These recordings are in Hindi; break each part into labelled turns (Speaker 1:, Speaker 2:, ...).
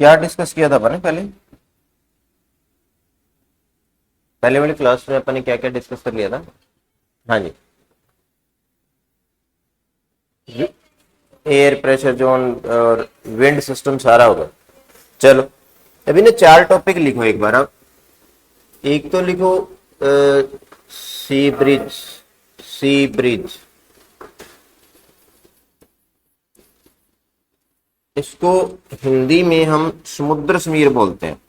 Speaker 1: क्या डिस्कस किया था अपन ने पहले पहले वाली क्लास में अपन ने क्या क्या डिस्कस कर लिया था? हाँ जी। एयर प्रेशर जोन और विंड सिस्टम सारा होगा। चलो, अभी ना चार टॉपिक लिखो एक बार आप। एक तो लिखो सी ब्रिज। सी ब्रिज, इसको हिंदी में हम समुद्र समीर बोलते हैं।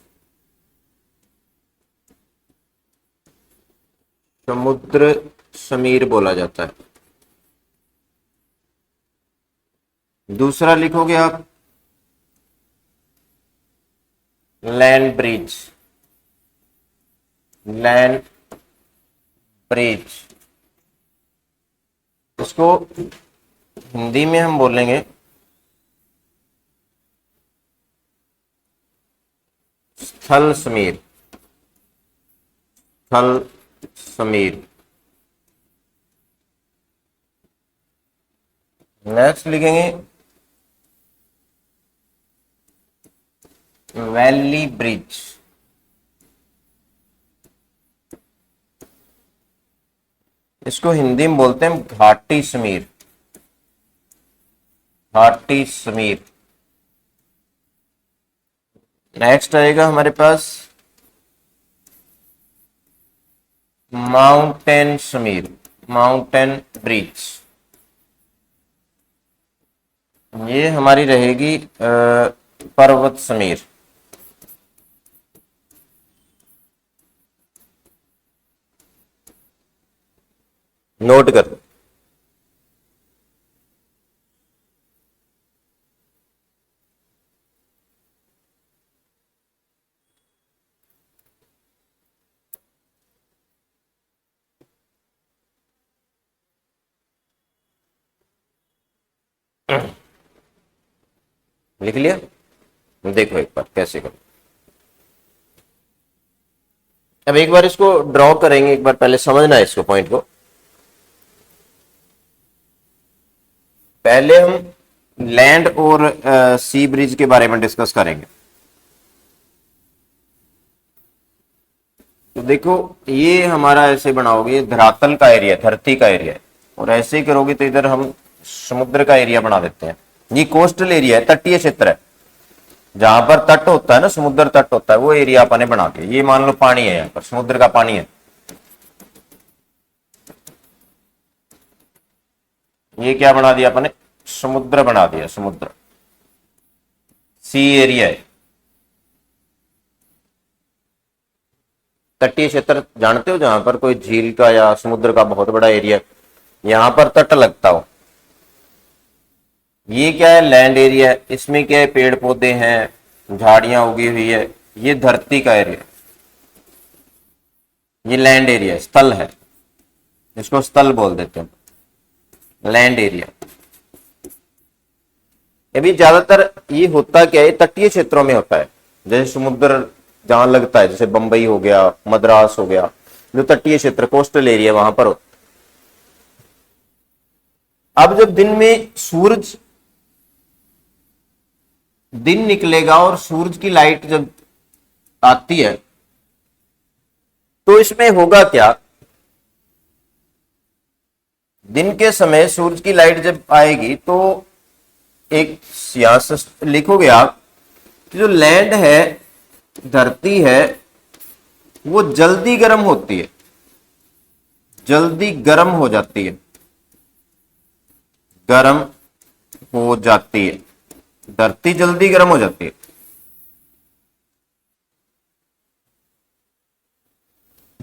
Speaker 1: समुद्र समीर बोला जाता है। दूसरा लिखोगे आप लैंड ब्रिज। लैंड ब्रिज, इसको हिंदी में हम बोलेंगे स्थल समीर। स्थल समीर। नेक्स्ट लिखेंगे वैली ब्रिज। इसको हिंदी में बोलते हैं घाटी समीर। घाटी समीर। नेक्स्ट आएगा हमारे पास माउंटेन समीर। माउंटेन ब्रिज, ये हमारी रहेगी पर्वत समीर। नोट कर लो। लिख लिया? देखो एक बार कैसे करो। अब एक बार इसको ड्रॉ करेंगे, एक बार पहले समझना है इसको पॉइंट को। पहले हम लैंड और सी ब्रिज के बारे में डिस्कस करेंगे। तो देखो, ये हमारा ऐसे बनाओगे धरातल का एरिया, धरती का एरिया है, और ऐसे ही करोगे तो इधर हम समुद्र का एरिया बना देते हैं। ये कोस्टल एरिया है, तटीय क्षेत्र है, जहां पर तट होता है ना, समुद्र तट होता है, वो एरिया अपने बना के, ये मान लो पानी है, यहाँ पर समुद्र का पानी है। ये क्या बना दिया अपने? समुद्र बना दिया, समुद्र। सी एरिया है। तटीय क्षेत्र जानते हो, जहां पर कोई झील का या समुद्र का बहुत बड़ा एरिया, यहां पर तट लगता हो। ये क्या है? लैंड एरिया है। इसमें क्या है? पेड़ पौधे हैं, झाड़ियां उगी हुई है। ये धरती का एरिया, ये लैंड एरिया, स्थल है, इसको स्थल बोल देते हैं, लैंड एरिया। अभी ज्यादातर ये होता क्या है? तटीय क्षेत्रों में होता है, जैसे समुद्र जहां लगता है, जैसे बंबई हो गया, मद्रास हो गया, जो तटीय क्षेत्र, कोस्टल एरिया, वहां पर होता है। अब जब दिन में सूरज, दिन निकलेगा और सूरज की लाइट जब आती है, तो इसमें होगा क्या? दिन के समय सूरज की लाइट जब आएगी तो एक, यहां से लिखोगे आप कि जो लैंड है, धरती है, वो जल्दी गर्म होती है, जल्दी गर्म हो जाती है, गर्म हो जाती है, धरती जल्दी गर्म हो जाती है।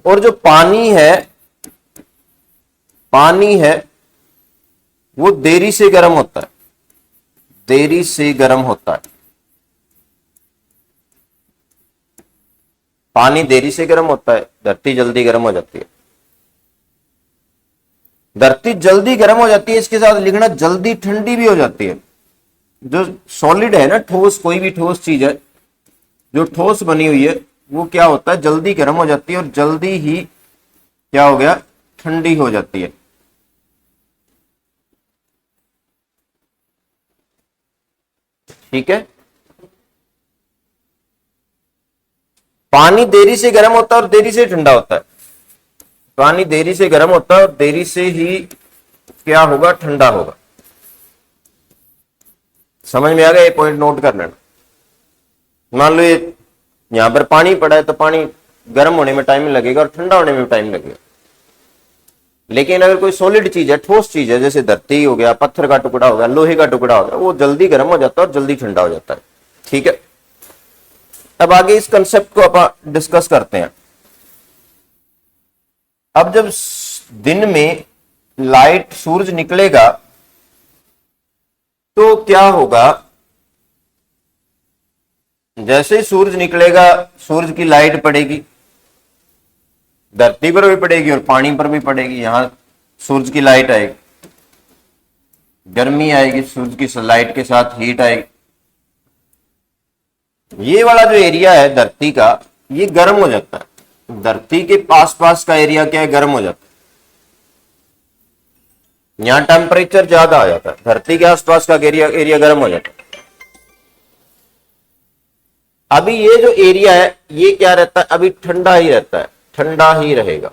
Speaker 1: और जो पानी है, पानी है, वो देरी से गर्म होता है, देरी से गर्म होता है। पानी देरी से गर्म होता है, धरती जल्दी गर्म हो जाती है। धरती जल्दी गर्म हो जाती है, इसके साथ लिखना जल्दी ठंडी भी हो जाती है। जो सॉलिड है ना, ठोस, कोई भी ठोस चीज है, जो ठोस बनी हुई है, वो क्या होता है? जल्दी गर्म हो जाती है, और जल्दी ही क्या हो गया? ठंडी हो जाती है। ठीक है। पानी देरी से गर्म होता है और देरी से ठंडा होता है। पानी देरी से गर्म होता है और देरी से ही क्या होगा, ठंडा होगा। समझ में आ गया? ये पॉइंट नोट कर लेना। मान लो ये यहां पर पानी पड़ा है तो पानी गर्म होने में टाइम लगेगा और ठंडा होने में टाइम लगेगा। लेकिन अगर कोई सॉलिड चीज है, ठोस चीज है, जैसे धरती हो गया, पत्थर का टुकड़ा हो गया, लोहे का टुकड़ा हो गया, वो जल्दी गर्म हो जाता है और जल्दी ठंडा हो जाता है। ठीक है, अब आगे इस कंसेप्ट को अपन डिस्कस करते हैं। अब जब दिन में लाइट, सूरज निकलेगा तो क्या होगा, जैसे ही सूरज निकलेगा सूरज की लाइट पड़ेगी, धरती पर भी पड़ेगी और पानी पर भी पड़ेगी। यहां सूरज की लाइट आएगी, गर्मी आएगी, सूरज की लाइट के साथ हीट आएगी। ये वाला जो एरिया है धरती का, ये गर्म हो जाता है। धरती के पास पास का एरिया क्या है, गर्म हो जाता है। यहां टेम्परेचर ज्यादा आ जाता है, धरती के आसपास का एरिया गर्म हो जाता है। अभी ये जो एरिया है ये क्या रहता है, अभी ठंडा ही रहता है, ठंडा ही रहेगा।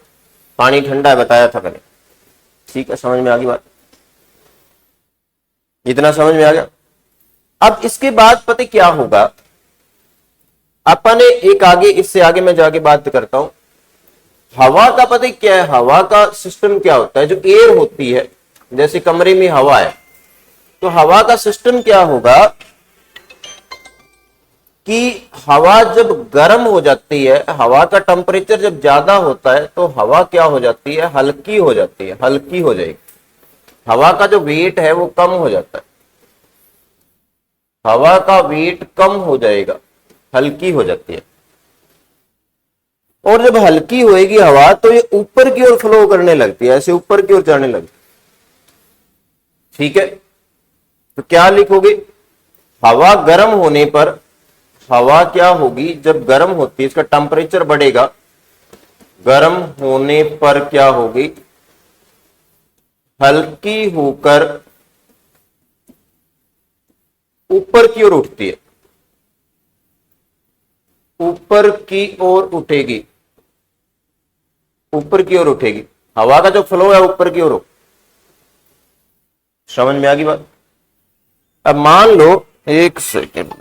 Speaker 1: पानी ठंडा है, बताया था मैंने। ठीक है, समझ में आ गई बात? इतना समझ में आ गया? अब इसके बाद पता क्या होगा, अपन एक आगे, इससे आगे मैं जाके बात करता हूं। हवा का पता क्या है, हवा का सिस्टम क्या होता है। जो एयर होती है, जैसे कमरे में हवा है, तो हवा का सिस्टम क्या होगा कि हवा जब गर्म हो जाती है, हवा का टेम्परेचर जब ज्यादा होता है तो हवा क्या हो जाती है, हल्की हो जाती है, हल्की हो जाएगी। हवा का जो वेट है वो कम हो जाता है, हवा का वेट कम हो जाएगा, हल्की हो जाती है। और जब हल्की होएगी हवा तो ये ऊपर की ओर फ्लो करने लगती है, ऐसे ऊपर की ओर जाने लगती है। ठीक है, तो क्या लिखोगे, हवा गर्म होने पर, हवा क्या होगी जब गर्म होती है, इसका टेम्परेचर बढ़ेगा, गर्म होने पर क्या होगी, हल्की होकर ऊपर की ओर उठती है, ऊपर की ओर उठेगी, ऊपर की ओर उठेगी। हवा का जो फ्लो है ऊपर की ओर हो। समझ में आ गई बात? अब मान लो, एक सेकेंड,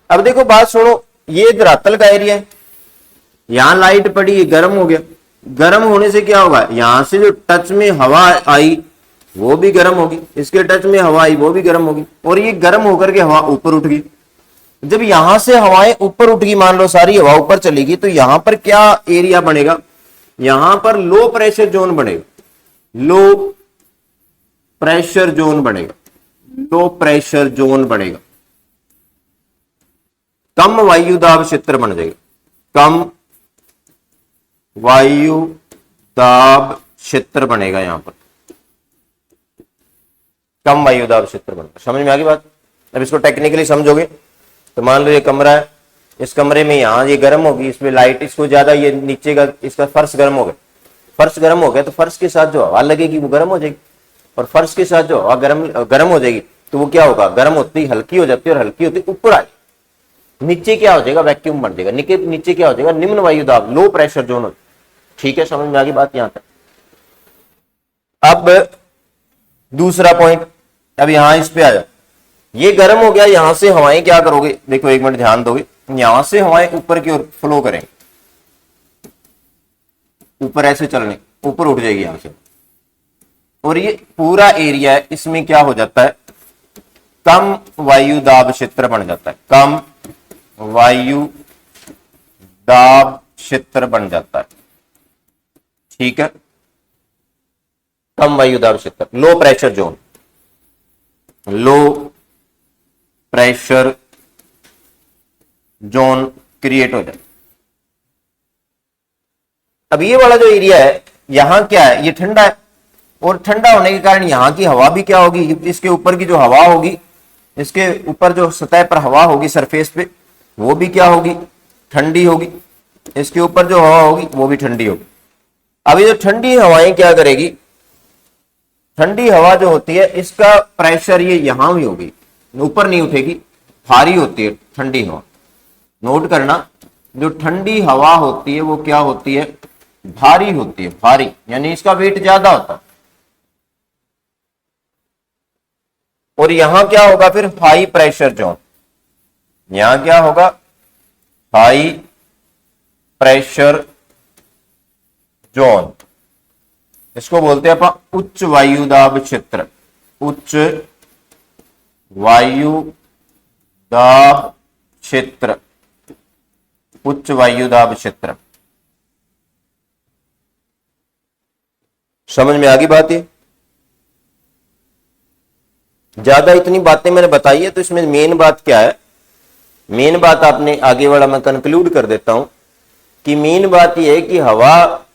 Speaker 1: अब देखो बात सुनो, ये धरातल का एरिया है, यहां लाइट पड़ी, ये गर्म हो गया। गर्म होने से क्या होगा, यहां से जो टच में हवा आई वो भी गर्म होगी, इसके टच में हवा आई वो भी गर्म होगी, और ये गर्म होकर के हवा ऊपर उठ गई। जब यहां से हवाएं ऊपर उठ गई, मान लो सारी हवा ऊपर चलेगी, तो यहां पर क्या एरिया बनेगा, यहां पर लो प्रेशर जोन बनेगा, लो प्रेशर जोन बनेगा, लो प्रेशर जोन बनेगा। कम वायु दाब क्षेत्र बन जाएगा, कम वायु दाब क्षेत्र बनेगा। यहां पर कम वायु दाब क्षेत्र बनेगा। समझ में आ गई बात? अब इसको टेक्निकली समझोगे तो मान लो ये कमरा है, इस कमरे में यहां ये गर्म होगी, इसमें लाइट, इसको ज्यादा, ये नीचे का इसका फर्श गर्म हो गया, फर्श गर्म हो गया तो फर्श के साथ जो हवा लगेगी वो गर्म हो जाएगी, और फर्श के साथ जो हवा गर्म हो जाएगी तो वो क्या होगा, गर्म होती हल्की हो जाती है, और हल्की होती ऊपर आ जाएगी। नीचे क्या हो जाएगा, वैक्यूम बन जाएगा। नीचे क्या हो जाएगा, निम्न वायु दाब, लो प्रेशर जोन हो। ठीक है, समझ में आ गई बात यहां तक? अब दूसरा पॉइंट, अब यहां इस पे आ जाओ। ये गर्म हो गया, यहां से हवाएं क्या करोगे, देखो एक मिनट ध्यान दोगे, यहां से हवाएं ऊपर की ओर फ्लो करेंगे, ऊपर ऐसे चलने, ऊपर उठ जाएगी यहां से, और ये पूरा एरिया है, इसमें क्या हो जाता है, कम वायु दाब क्षेत्र बन जाता है, कम वायु दाब क्षेत्र बन जाता है। ठीक है, कम वायु दाब क्षेत्र, low pressure zone, low pressure zone create हो जाए। अब ये वाला जो एरिया है यहां क्या है, ये ठंडा है, और ठंडा होने के कारण यहां की हवा भी क्या होगी, इसके ऊपर की जो हवा होगी, इसके ऊपर जो सतह पर हवा होगी सरफेस पे, वो भी क्या होगी, ठंडी होगी। इसके ऊपर जो हवा होगी वो भी ठंडी होगी। अब ये जो ठंडी हवाएं क्या करेगी, ठंडी हवा जो होती है इसका प्रेशर ये यहां भी होगी, ऊपर नहीं उठेगी, भारी होती है ठंडी हवा। नोट करना, जो ठंडी हवा होती है वो क्या होती है, भारी होती है, भारी यानी इसका वेट ज्यादा होता है। और यहां क्या होगा फिर, हाई प्रेशर जोन। यहां क्या होगा, हाई प्रेशर जोन। इसको बोलते हैं अपन उच्च वायुदाब क्षेत्र। उच्च वायुदाब क्षेत्र, उच्च वायुदाब क्षेत्र। समझ में आ गई बात? ये ज्यादा इतनी बातें मैंने बताई है, तो इसमें मेन बात क्या है, मेन बात आपने आगे वाला मैं कंक्लूड कर देता हूं कि मेन बात यह है कि हवा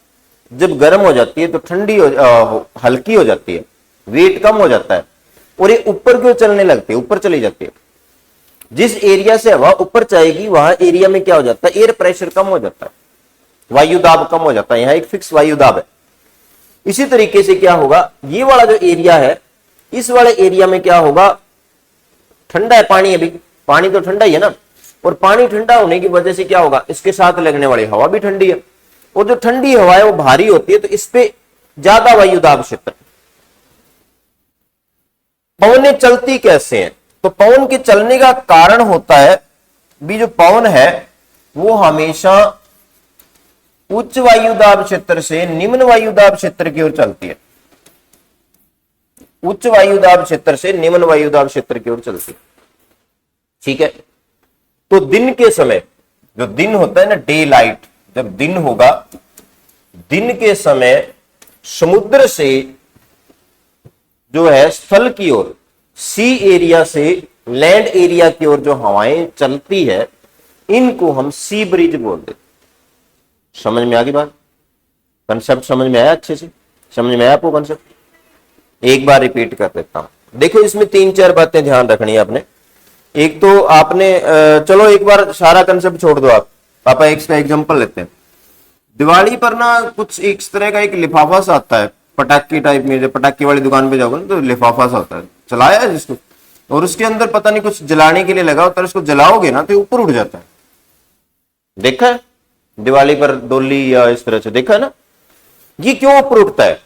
Speaker 1: जब गर्म हो जाती है तो ठंडी हल्की हो जाती है, वेट कम हो जाता है, और ये ऊपर क्यों चलने लगती है, ऊपर चली जाती है। जिस एरिया से हवा ऊपर जाएगी वहां एरिया में क्या हो जाता है, एयर प्रेशर कम हो जाता है, वायु दाब कम हो जाता है, यहां एक फिक्स वायु दाब है। इसी तरीके से क्या होगा, ये वाला जो एरिया है, इस वाले एरिया में क्या होगा, ठंडा है पानी, अभी पानी तो ठंडा ही है ना, और पानी ठंडा होने की वजह से क्या होगा, इसके साथ लगने वाली हवा भी ठंडी है, और जो ठंडी हवा है वो भारी होती है, तो इस पे ज्यादा वायुदाब क्षेत्र। पवनें चलती कैसे हैं, तो पवन के चलने का कारण होता है भी, जो पवन है वो हमेशा उच्च वायुदाब क्षेत्र से निम्न वायुदाब क्षेत्र की ओर चलती है। उच्च वायुदाब क्षेत्र से निम्न वायुदाब क्षेत्र की ओर चलती है, ठीक है। तो दिन के समय, जो दिन होता है ना, डे लाइट, जब दिन होगा, दिन के समय समुद्र से जो है स्थल की ओर, सी एरिया से लैंड एरिया की ओर जो हवाएं चलती है, इनको हम सी ब्रिज बोलते। समझ में आ गई बात? कंसेप्ट समझ में आया? अच्छे से समझ में आया आपको कंसेप्ट? एक बार रिपीट कर देता हूं। देखो इसमें 3-4 बातें ध्यान रखनी है आपने। एक तो आपने चलो एक बार सारा कंसेप्ट छोड़ दो, आप पापा एक का एग्जांपल लेते हैं। दिवाली पर ना कुछ एक तरह का एक लिफाफा सा आता है, पटाखे टाइप में, जब पटाखे वाली दुकान पे जाओगे ना तो लिफाफा सा होता है, चलाया है जिसको, और उसके अंदर पता नहीं कुछ जलाने के लिए लगा होता है, उसको जलाओगे ना तो ऊपर उठ जाता है। देखा है दिवाली पर डोली या इस तरह से, देखा है ना? ये क्यों ऊपर उठता है?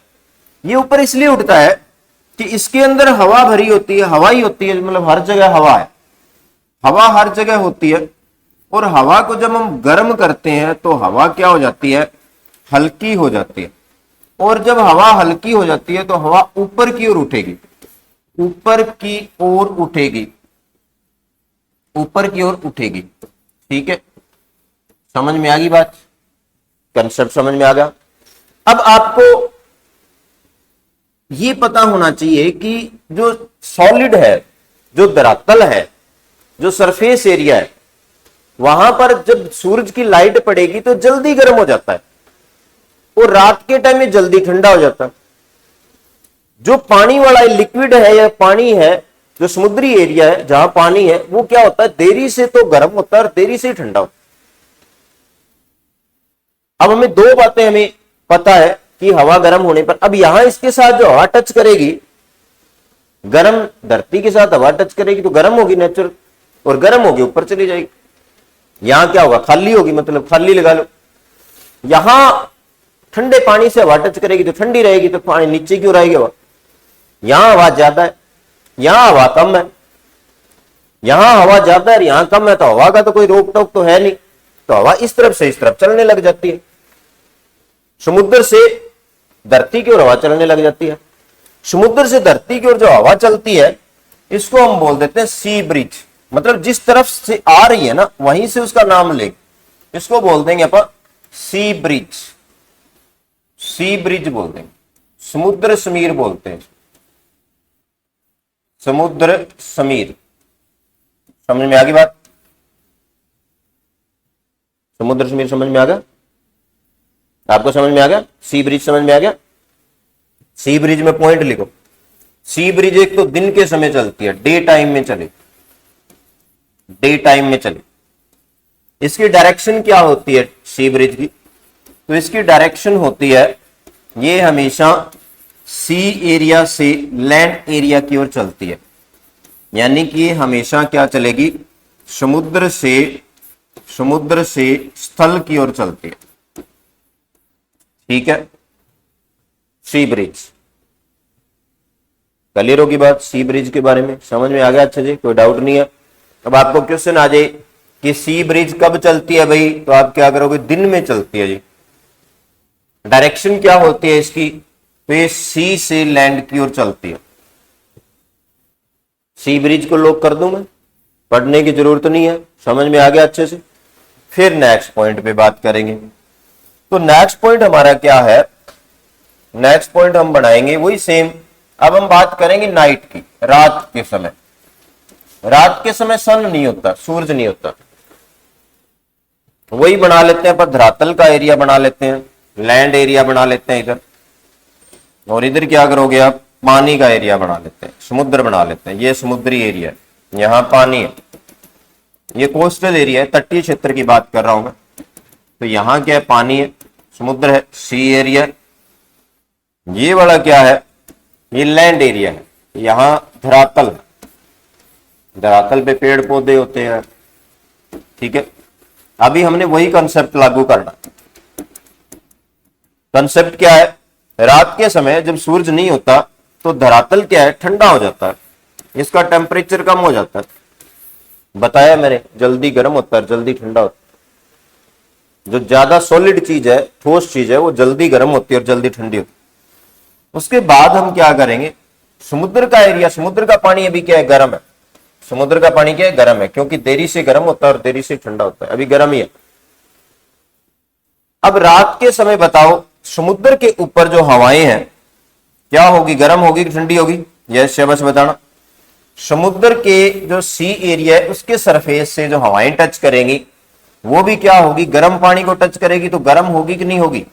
Speaker 1: ये ऊपर इसलिए उठता है कि इसके अंदर हवा भरी होती है, हवा ही होती है, मतलब हर जगह हवा है, हवा हर जगह होती है। और हवा को जब हम गर्म करते हैं तो हवा क्या हो जाती है, हल्की हो जाती है। और जब हवा हल्की हो जाती है तो हवा ऊपर की ओर उठेगी, ऊपर की ओर उठेगी, ऊपर की ओर उठेगी, ठीक है। समझ में आ गई बात? कंसेप्ट समझ में आ गया? अब आपको ये पता होना चाहिए कि जो सॉलिड है, जो धरातल है, जो सरफेस एरिया है, वहां पर जब सूरज की लाइट पड़ेगी तो जल्दी गर्म हो जाता है, और रात के टाइम में जल्दी ठंडा हो जाता है। जो पानी वाला लिक्विड है या पानी है, जो समुद्री एरिया है जहां पानी है, वो क्या होता है, देरी से तो गर्म होता है और देरी से ही ठंडा होता है। अब हमें दो बातें हमें पता है कि हवा गर्म होने पर, अब यहां इसके साथ जो हवा टच करेगी, गर्म धरती के साथ हवा टच करेगी तो गर्म होगी नेचुरल, और गर्म होगी ऊपर चली जाएगी। यहां क्या होगा, खाली होगी, मतलब खाली लगा लो। यहां ठंडे पानी से हवा टच करेगी तो ठंडी रहेगी, तो पानी नीचे क्यों रहेगी हवा? यहां हवा ज्यादा है, यहां हवा कम है, यहां हवा ज्यादा है, यहां कम है, तो हवा का तो कोई रोक टोक तो है नहीं, तो हवा इस तरफ से इस तरफ चलने लग जाती है। समुद्र से धरती की ओर हवा चलने लग जाती है। समुद्र से धरती की ओर जो हवा चलती है, इसको हम बोल देते हैं सी ब्रिज। मतलब जिस तरफ से आ रही है ना, वहीं से उसका नाम ले, इसको बोल देंगे अपन सी ब्रिज। सी ब्रिज बोल देंगे, समुद्र समीर बोलते हैं, समुद्र समीर। समझ में आ गई बात? समुद्र समीर समझ में आ गया? आपको समझ में आ गया? सी ब्रिज समझ में आ गया? सी ब्रिज में पॉइंट लिखो। सी ब्रिज एक तो दिन के समय चलती है, डे टाइम में चले, डे टाइम में चले। इसकी डायरेक्शन क्या होती है सी ब्रिज की? तो इसकी डायरेक्शन होती है, ये हमेशा सी एरिया से लैंड एरिया की ओर चलती है, यानी कि हमेशा क्या चलेगी? समुद्र से स्थल की ओर चलती है। ठीक है, सी ब्रिज क्लियर होगी बात? सी ब्रिज के बारे में समझ में आ गया? अच्छा जी, कोई डाउट नहीं है। अब आपको क्वेश्चन आ जाए कि सी ब्रिज कब चलती है भाई, तो आप क्या करोगे? दिन में चलती है जी। डायरेक्शन क्या होती है इसकी? तो ये सी से लैंड की ओर चलती है। सी ब्रिज को लॉक कर दूं मैं, पढ़ने की जरूरत नहीं है, समझ में आ गया अच्छे से? फिर नेक्स्ट पॉइंट पे बात करेंगे। तो नेक्स्ट पॉइंट हमारा क्या है? नेक्स्ट पॉइंट हम बनाएंगे वही सेम। अब हम बात करेंगे नाइट की, रात के समय। रात के समय सन नहीं होता, सूरज नहीं होता। वही बना लेते हैं, पर धरातल का एरिया बना लेते हैं, लैंड एरिया बना लेते हैं इधर, और इधर क्या करोगे आप? पानी का एरिया बना लेते हैं, समुद्र बना लेते हैं। ये समुद्री एरिया है, यहां पानी है। ये कोस्टल एरिया है, तटीय क्षेत्र की बात कर रहा हूं मैं। तो यहां क्या है? पानी है, समुद्र है, सी एरिया। ये वाला क्या है? ये लैंड एरिया है, यहां धरातल है। धरातल पे पेड़ पौधे होते हैं। ठीक है, अभी हमने वही कंसेप्ट लागू करना। कंसेप्ट क्या है? रात के समय जब सूरज नहीं होता तो धरातल क्या है? ठंडा हो जाता है, इसका टेम्परेचर कम हो जाता है। बताया मैंने, जल्दी गर्म होता है, जल्दी ठंडा होता है। जो ज्यादा सॉलिड चीज है, ठोस चीज है, वो जल्दी गर्म होती है और जल्दी ठंडी होती है। उसके बाद हम क्या करेंगे? समुद्र का एरिया, समुद्र का पानी अभी क्या है? गर्म है। समुद्र का पानी क्या है? गर्म है, क्योंकि देरी से गर्म होता है और देरी से ठंडा होता है। अभी गर्म ही है। अब रात के समय बताओ, समुद्र के ऊपर जो हवाएं हैं क्या होगी? गर्म होगी कि ठंडी होगी? यस या बस बताना। समुद्र के जो सी एरिया है उसके सरफेस से जो हवाएं टच करेंगी वो भी क्या होगी? गर्म पानी को टच करेगी। तो गर्म होगी कि नहीं होगी?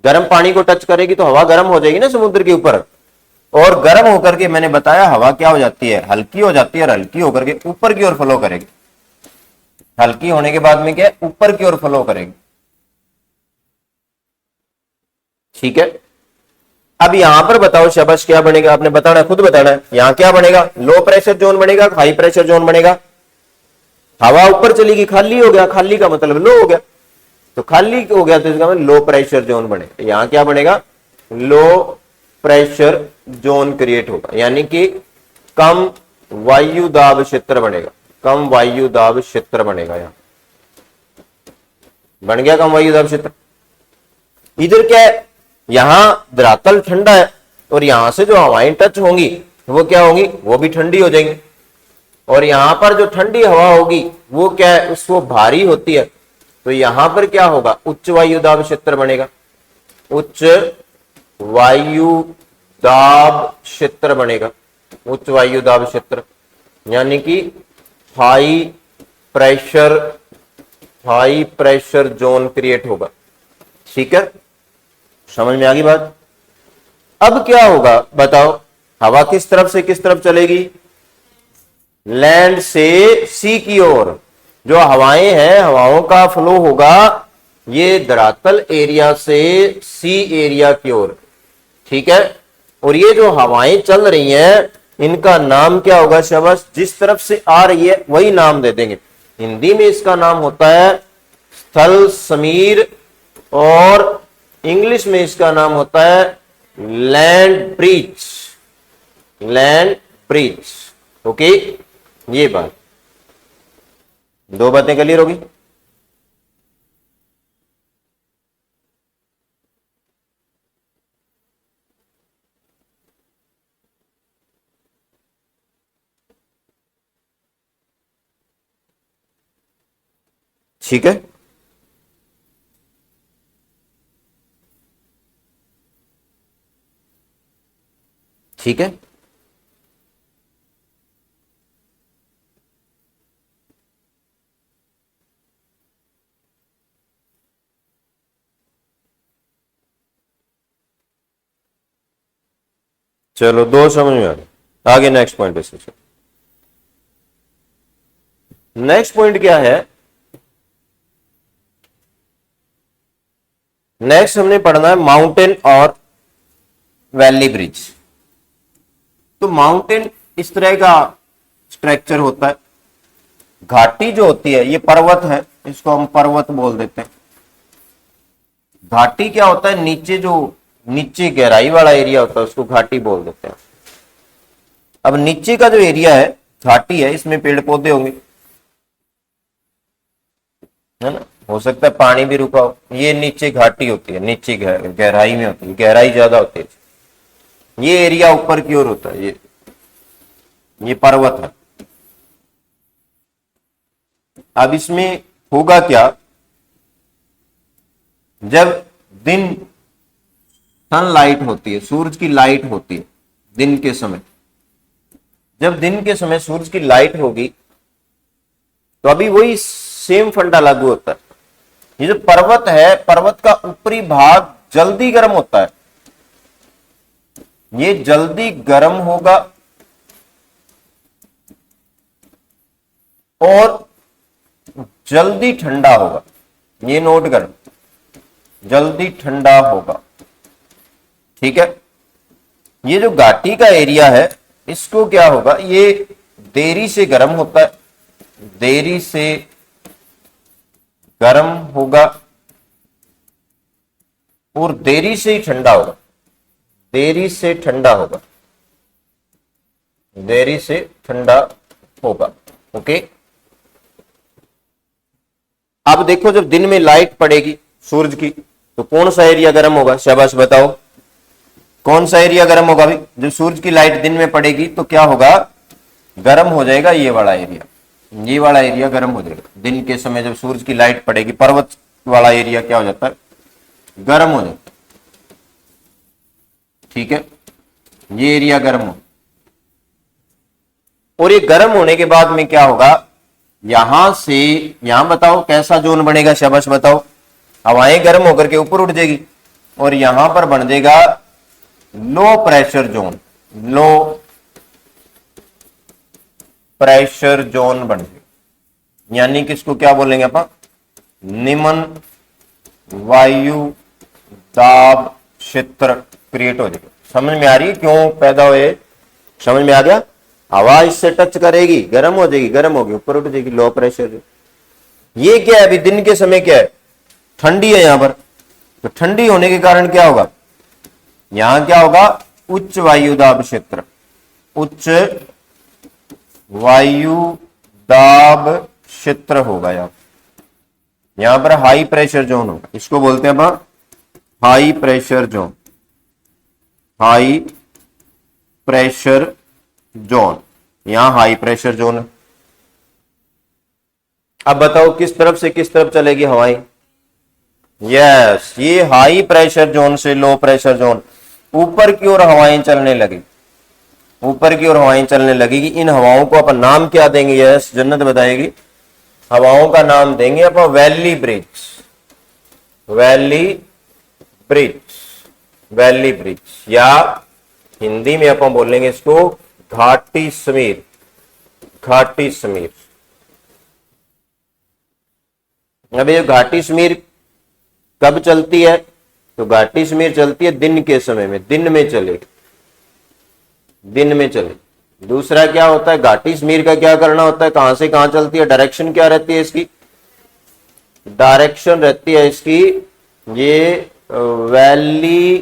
Speaker 1: गर्म पानी को टच करेगी तो हवा गर्म हो जाएगी ना समुद्र के ऊपर। और गर्म होकर के, मैंने बताया, हवा क्या हो जाती है? हल्की हो जाती है, और हल्की होकर के ऊपर की ओर फ्लो करेगी। हल्की होने के बाद में क्या है? ऊपर की ओर फ्लो करेगी। ठीक है, अब यहां पर बताओ शबाश, क्या बनेगा? आपने बताना, खुद बताना है। यहां क्या बनेगा? लो प्रेशर जोन बनेगा, हाई प्रेशर जोन बनेगा। हवा ऊपर चलेगी, खाली हो गया, खाली का मतलब लो हो गया, तो खाली हो गया तो इसका मतलब लो प्रेशर जोन बनेगा। यहां क्या बनेगा? लो प्रेशर जोन क्रिएट होगा, यानी कि कम वायु दाब क्षेत्र बनेगा। कम वायु दाब क्षेत्र बनेगा, यहां बन गया कम वायु दाब क्षेत्र। इधर क्या है? यहां धरातल ठंडा है, और यहां से जो हवाएं टच होंगी वो क्या होंगी? वो भी ठंडी हो जाएंगी। और यहां पर जो ठंडी हवा होगी वो क्या है? उसको भारी होती है, तो यहां पर क्या होगा? उच्च वायु दाब क्षेत्र बनेगा। उच्च वायु दाब क्षेत्र बनेगा। उच्च वायु दाब क्षेत्र यानी कि high pressure, high pressure zone create होगा। ठीक है, समझ में आ गई बात? अब क्या होगा बताओ? हवा किस तरफ से किस तरफ चलेगी? लैंड से सी की ओर। जो हवाएं हैं, हवाओं का फ्लो होगा ये धरातल एरिया से सी एरिया की ओर। ठीक है, और ये जो हवाएं चल रही हैं इनका नाम क्या होगा? शाबाश, जिस तरफ से आ रही है वही नाम दे देंगे। हिंदी में इसका नाम होता है स्थल समीर, और इंग्लिश में इसका नाम होता है land bridge. Land bridge. Okay, ये बात, दो बातें क्लियर होगी? ठीक है, ठीक है। चलो दो समझ में आ गया। आगे नेक्स्ट पॉइंट पे सोचो। नेक्स्ट पॉइंट क्या है? नेक्स्ट हमने पढ़ना है माउंटेन और वैली ब्रिज। तो माउंटेन इस तरह का स्ट्रक्चर होता है, घाटी जो होती है ये पर्वत है, इसको हम पर्वत बोल देते हैं। घाटी क्या होता है? नीचे जो नीचे गहराई वाला एरिया होता है उसको घाटी बोल देते हैं। अब नीचे का जो एरिया है घाटी है, इसमें पेड़ पौधे होंगे, है ना, हो सकता है पानी भी रुका हो। ये नीचे घाटी होती है, नीचे गहराई में होती है, गहराई ज्यादा होती है। ये एरिया ऊपर की ओर होता है, ये पर्वत है। अब इसमें होगा क्या? जब दिन सनलाइट होती है, सूरज की लाइट होती है दिन के समय, जब दिन के समय सूरज की लाइट होगी तो अभी वही सेम फंडा लागू होता है। ये जो पर्वत है, पर्वत का ऊपरी भाग जल्दी गर्म होता है, ये जल्दी गर्म होगा और जल्दी ठंडा होगा। ये नोट कर, जल्दी ठंडा होगा, ठीक है। ये जो घाटी का एरिया है इसको क्या होगा? ये देरी से गर्म होता है, देरी से गर्म होगा और देरी से ही ठंडा होगा, देरी से ठंडा होगा, देरी से ठंडा होगा। ओके, अब देखो जब दिन में लाइट पड़ेगी सूरज की तो कौन सा एरिया गर्म होगा? शाबाश बताओ, कौन सा एरिया गर्म होगा? भी जब सूरज की लाइट दिन में पड़ेगी तो क्या होगा? गर्म हो जाएगा ये वाला एरिया, ये वाला एरिया गर्म हो जाएगा। दिन के समय जब सूरज की लाइट पड़ेगी, पर्वत वाला एरिया क्या हो जाता है? गर्म हो जाता है, ठीक है। ये एरिया गर्म हो, और ये गर्म होने के बाद में क्या होगा? यहां से यहां बताओ कैसा जोन बनेगा? शाबाश बताओ। हवाएं गर्म होकर के ऊपर उठ जाएगी और यहां पर बन जाएगा low pressure zone, low pressure zone बन जाएगा। यानी कि इसको क्या बोलेंगे अपन? निम्न वायु दाब क्षेत्र क्रिएट हो जाएगा। समझ में आ रही है क्यों पैदा हुए? समझ में आ गया? हवा इससे टच करेगी, गर्म हो जाएगी, गर्म होगी ऊपर उठ जाएगी, लो प्रेशर। ये क्या है? अभी दिन के समय क्या है? ठंडी है यहां पर, तो ठंडी होने के कारण क्या होगा? यहां क्या होगा? उच्च वायु दाब क्षेत्र, उच्च वायु दाब क्षेत्र होगा। यहां पर हाई प्रेशर जोन होगा, इसको बोलते हैं अपन high pressure zone, high pressure zone. यहां हाई प्रेशर जोन है। अब बताओ किस तरफ से किस तरफ चलेगी हवाएं? यस, ये हाई प्रेशर जोन से लो प्रेशर जोन, ऊपर की ओर हवाएं चलने लगी, ऊपर की ओर हवाएं चलने लगेगी। इन हवाओं को अपन नाम क्या देंगे? यस, जन्नत बताएगी। हवाओं का नाम देंगे अपन valley breeze, valley breeze, valley breeze, या हिंदी में अपन बोलेंगे इसको घाटी समीर, घाटी समीर। अब ये घाटी समीर कब चलती है? तो घाटी समीर चलती है दिन के समय में, दिन में चलेगी, दिन में चले। दूसरा क्या होता है? घाटी समीर का क्या करना होता है? कहां से कहां चलती है? डायरेक्शन क्या रहती है इसकी? डायरेक्शन रहती है इसकी ये वैली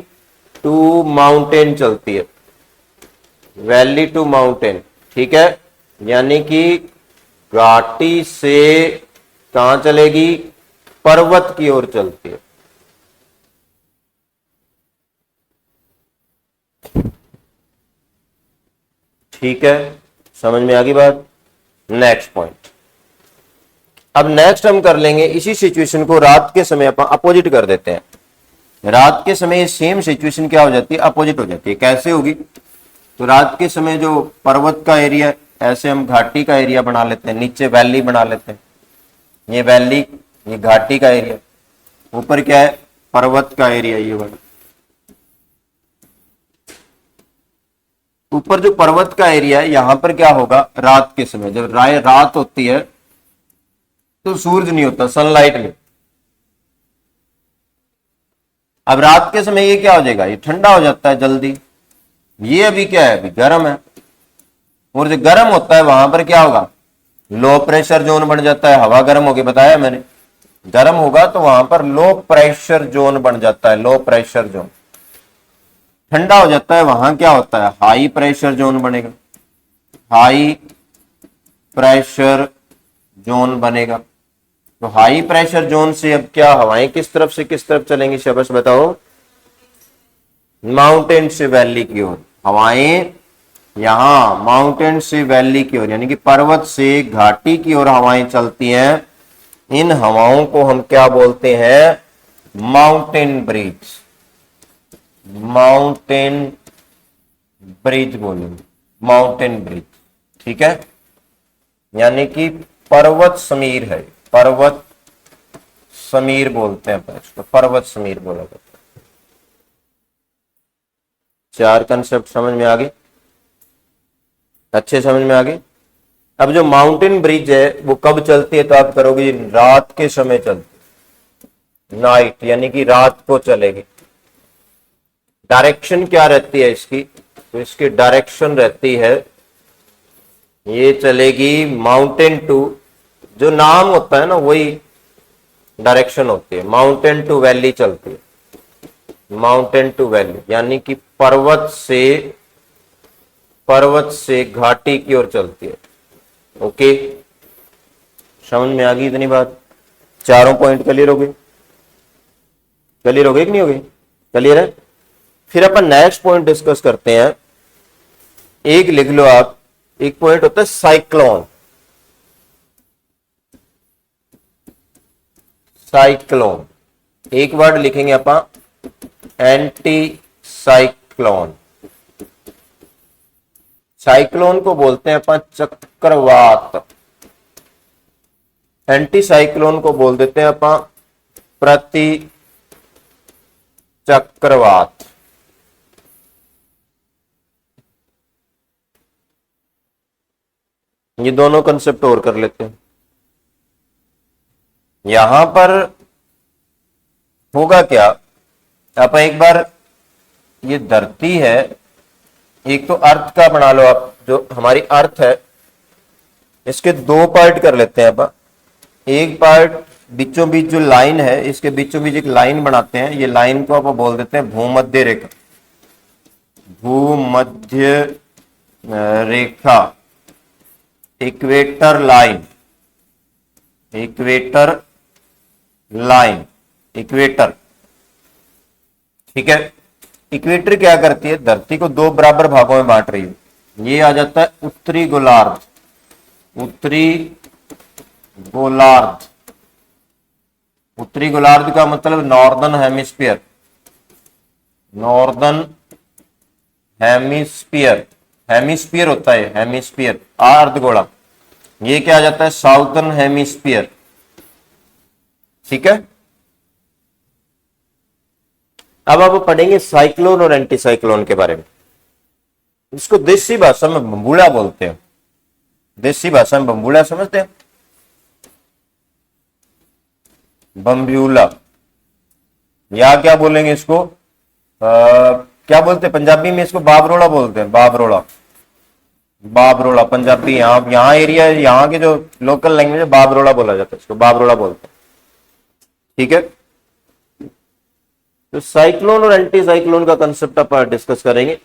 Speaker 1: टू माउंटेन चलती है, वैली टू माउंटेन, ठीक है। यानी कि घाटी से कहां चलेगी? पर्वत की ओर चलती है। ठीक है, समझ में आ गई बात? Next point. अब नेक्स्ट हम कर लेंगे इसी सिचुएशन को रात के समय अपन अपोजिट कर देते हैं। रात के समय सेम सिचुएशन क्या हो जाती है? अपोजिट हो जाती है। कैसे होगी? तो रात के समय जो पर्वत का एरिया, ऐसे हम घाटी का एरिया बना लेते हैं, नीचे वैली बना लेते हैं। ये वैली, ये घाटी का एरिया, ऊपर क्या है? पर्वत का एरिया, ये वाला। ऊपर जो पर्वत का एरिया है यहां पर क्या होगा, रात के समय जब रात होती है तो सूरज नहीं होता, सनलाइट में। अब रात के समय ये क्या हो जाएगा, ये ठंडा हो जाता है जल्दी। ये अभी क्या है, अभी गर्म है। और जो गर्म होता है वहां पर क्या होगा, लो प्रेशर जोन बन जाता है। हवा गर्म होगी, बताया मैंने, गर्म होगा तो वहां पर लो प्रेशर जोन बन जाता है, लो प्रेशर जोन। ठंडा हो जाता है वहां क्या होता है, हाई प्रेशर जोन बनेगा, हाई प्रेशर जोन बनेगा। तो हाई प्रेशर जोन से अब क्या हवाएं किस तरफ से किस तरफ चलेंगी, शाबाश बताओ, माउंटेन से वैली की ओर। हवाएं यहां माउंटेन से वैली की ओर, यानी कि पर्वत से घाटी की ओर हवाएं चलती हैं। इन हवाओं को हम क्या बोलते हैं, माउंटेन ब्रीज, माउंटेन ब्रिज बोलेंगे, माउंटेन ब्रिज। ठीक है, यानी कि पर्वत समीर है, पर्वत समीर बोलते हैं इसको, पर्वत समीर बोला जाता है। 4 कंसेप्ट समझ में आ गए, अच्छे समझ में आ गए। अब जो माउंटेन ब्रिज है वो कब चलती है, तो आप करोगे रात के समय चलती, नाइट यानी कि रात को चलेगी। डायरेक्शन क्या रहती है इसकी, तो इसकी डायरेक्शन रहती है, ये चलेगी माउंटेन टू, जो नाम होता है ना वही डायरेक्शन होती है, माउंटेन टू वैली चलती है, माउंटेन टू वैली, यानी कि पर्वत से घाटी की ओर चलती है। ओके, समझ में आ गई इतनी बात, चारों पॉइंट क्लियर हो गए, क्लियर हो गए कि नहीं हो गए, क्लियर है। फिर अपन नेक्स्ट पॉइंट डिस्कस करते हैं। एक लिख लो आप, एक पॉइंट होता है साइक्लोन, साइक्लोन, एक वर्ड लिखेंगे अपन एंटी साइक्लोन। साइक्लोन को बोलते हैं अपन चक्रवात, एंटी साइक्लोन को बोल देते हैं अपन प्रति चक्रवात। ये दोनों कंसेप्ट और कर लेते हैं। यहां पर होगा क्या, आप एक बार, ये धरती है, एक तो अर्थ का बना लो आप, जो हमारी अर्थ है इसके 2 पार्ट कर लेते हैं अपन। एक पार्ट बीचों बीच जो लाइन है, इसके बीचों बीच एक लाइन बनाते हैं, ये लाइन को आप बोल देते हैं भूमध्य रेखा, भूमध्य रेखा, equator line, equator line, equator. ठीक है, इक्वेटर क्या करती है, धरती को 2 बराबर भागों में बांट रही है। ये आ जाता है उत्तरी गोलार्ध, उत्तरी गोलार्ध, उत्तरी गोलार्ध का मतलब northern hemisphere, northern hemisphere, hemisphere होता है, हेमिस्फीयर अर्धगोला। ये क्या आ जाता है, साउथर्न हेमिस्फीयर। ठीक है, अब आप पढ़ेंगे साइक्लोन और एंटी साइक्लोन के बारे में। इसको देसी भाषा में बम्बूला बोलते हैं, देसी भाषा में बम्बूला समझते हैं, बम्ब्यूला, या क्या बोलेंगे इसको, क्या बोलते हैं पंजाबी में इसको, बाबरोला बोलते हैं, बाबरोला, बाबरोला पंजाबी, यहाँ एरिया, यहाँ के जो लोकल लैंग्वेज है बाबरोला बोला जाता है, इसको बाबरोला बोलते हैं। ठीक है, तो साइक्लोन और एंटी साइक्लोन का कंसेप्ट आप डिस्कस करेंगे।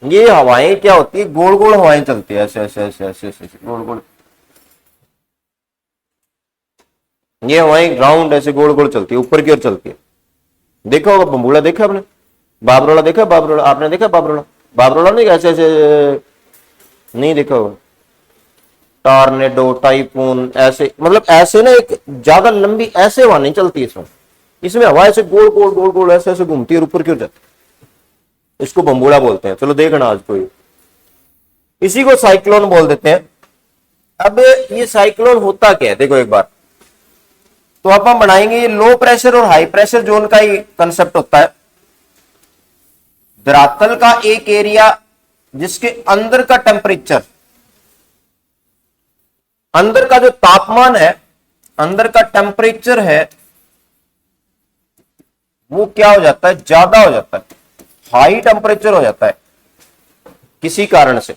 Speaker 1: ये हवाएं क्या होती है, गोल गोल हवाएं चलती है, ऐसे ऐसे ऐसे ऐसे ऐसे गोल गोल, ये हवाएं राउंड ऐसे गोल गोल चलती है, ऊपर की ओर चलती है। देखा होगा बम्बूला, देखा आपने, बाबरोला देखा, बाबरोला आपने देखा, बाबरोला, बाबरोला नहीं, ऐसे ऐसे नहीं देखा होगा, टॉर्नेडो, टाइफून, ऐसे मतलब ऐसे ना, एक ज्यादा लंबी ऐसे हवा नहीं चलती इसमें, इसमें हवा ऐसे गोल गोल गोल गोल ऐसे ऐसे घूमती है, ऊपर क्यों जाती है, इसको बम्बूला बोलते हैं। चलो देखना आज कोई, इसी को साइक्लोन बोल देते हैं। अब ये साइक्लोन होता क्या है, देखो एक बार, तो अपन बनाएंगे, ये लो प्रेशर और हाई प्रेशर जोन का ही कंसेप्ट होता है। धरातल का एक एरिया जिसके अंदर का टेम्परेचर, अंदर का जो तापमान है, अंदर का टेम्परेचर है, वो क्या हो जाता है, ज्यादा हो जाता है, हाई टेम्परेचर हो जाता है किसी कारण से।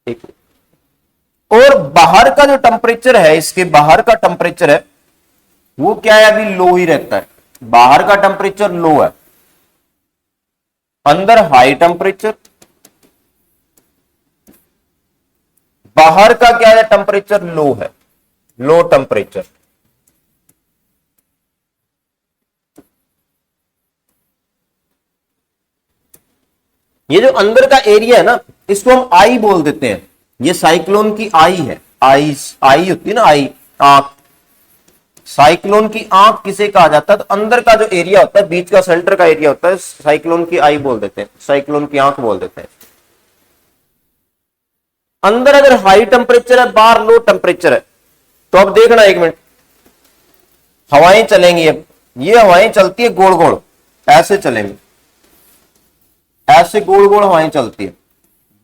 Speaker 1: ठीक। और बाहर का जो टेम्परेचर है, इसके बाहर का टेम्परेचर है, वो क्या है, अभी लो ही रहता है। बाहर का टेम्परेचर लो है, अंदर हाई टेम्परेचर। बाहर का क्या है, टेम्परेचर लो है, लो टेम्परेचर। ये जो अंदर का एरिया है ना, इसको हम आई बोल देते हैं। ये साइक्लोन की आई है, आई, आई होती है ना, आई, आंख। साइक्लोन की आंख किसे कहा जाता है, तो अंदर का जो एरिया होता है, बीच का सेंटर का एरिया होता है, साइक्लोन की आई बोल देते हैं, साइक्लोन की आंख बोल देते हैं। अंदर अगर हाई टेम्परेचर है, बाहर लो टेम्परेचर है, तो अब देखना एक मिनट, हवाएं चलेंगी। अब ये हवाएं चलती है गोल गोल, ऐसे चलेंगी, ऐसे गोल गोल हवाएं चलती है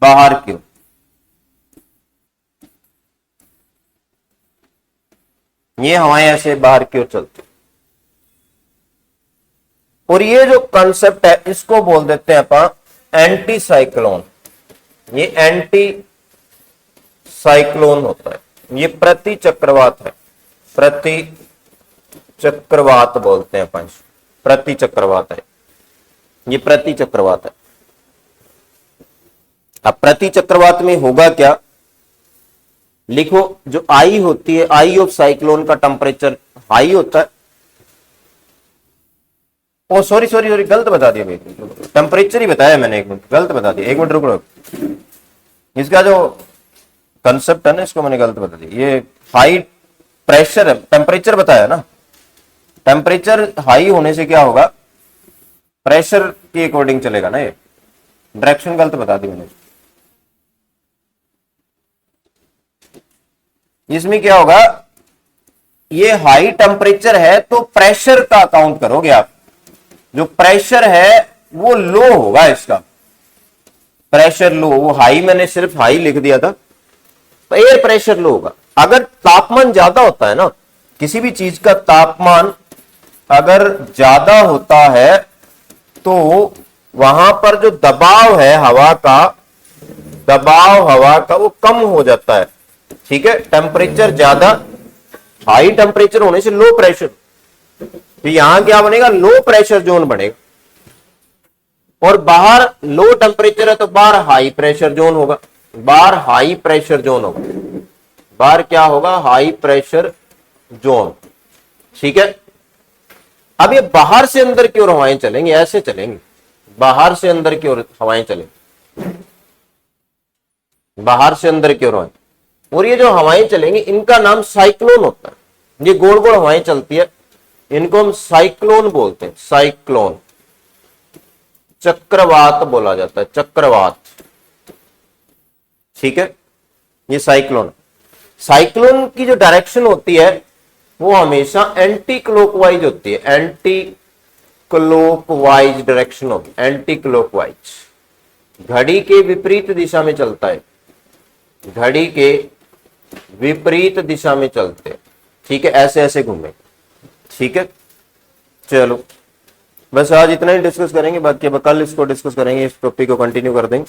Speaker 1: बाहर की ओर। ये हवाएं ऐसे बाहर की ओर चलती है। और ये जो कंसेप्ट है, इसको बोल देते हैं अपन एंटी साइक्लोन। ये एंटी साइक्लोन होता है, ये प्रति चक्रवात है, प्रति चक्रवात बोलते हैं अपन, प्रति चक्रवात है, ये प्रति चक्रवात है। अब प्रति चक्रवात में होगा क्या, लिखो, जो आई होती है, आई ऑफ साइक्लोन का टेम्परेचर हाई होता है। ओ सॉरी सॉरी सॉरी, गलत बता दिया भाई, टेम्परेचर ही बताया मैंने, एक मिनट गलत बता दिया, एक मिनट रुक लो। इसका जो कंसेप्ट है ना, इसको मैंने गलत बता दिया। ये हाई प्रेशर है, टेम्परेचर बताया ना, टेम्परेचर हाई होने से क्या होगा, प्रेशर के अकॉर्डिंग चलेगा ना, ये डायरेक्शन गलत बता दी मैंने। इसमें क्या होगा, ये हाई टेम्परेचर है तो प्रेशर का काउंट करोगे आप, जो प्रेशर है वो लो होगा, इसका प्रेशर लो, वो हाई मैंने सिर्फ हाई लिख दिया था, तो एयर प्रेशर लो होगा। अगर तापमान ज्यादा होता है ना, किसी भी चीज का तापमान अगर ज्यादा होता है, तो वहां पर जो दबाव है हवा का, दबाव हवा का वो कम हो जाता है। ठीक है, टेम्परेचर ज्यादा, हाई टेम्परेचर होने से लो प्रेशर, तो यहां क्या बनेगा, लो प्रेशर जोन बनेगा। और बाहर लो टेम्परेचर है तो बाहर हाई प्रेशर जोन होगा, बाहर हाई प्रेशर जोन होगा, बाहर क्या होगा, हाई प्रेशर जोन। ठीक है, अब ये बाहर से अंदर की ओर हवाएं चलेंगी, ऐसे चलेंगी, बाहर से अंदर की ओर हवाएं चलेंगी, बाहर से अंदर की ओर हवाएं। और ये जो हवाएं चलेंगी, इनका नाम साइक्लोन होता है। ये गोल गोल हवाएं चलती है, इनको हम साइक्लोन बोलते हैं, साइक्लोन। चक्रवात बोला जाता है, चक्रवात। ठीक है, ये साइक्लोन। साइक्लोन की जो डायरेक्शन होती है वो हमेशा एंटी क्लॉकवाइज होती है, एंटी क्लॉकवाइज डायरेक्शन होती है, एंटी क्लॉकवाइज। घड़ी के विपरीत दिशा में चलता है, घड़ी के विपरीत दिशा में चलते हैं। ठीक है, ऐसे ऐसे घूमे। ठीक है, चलो बस आज इतना ही डिस्कस करेंगे, बाकी अब कल इसको डिस्कस करेंगे, इस टॉपिक को कंटिन्यू कर देंगे।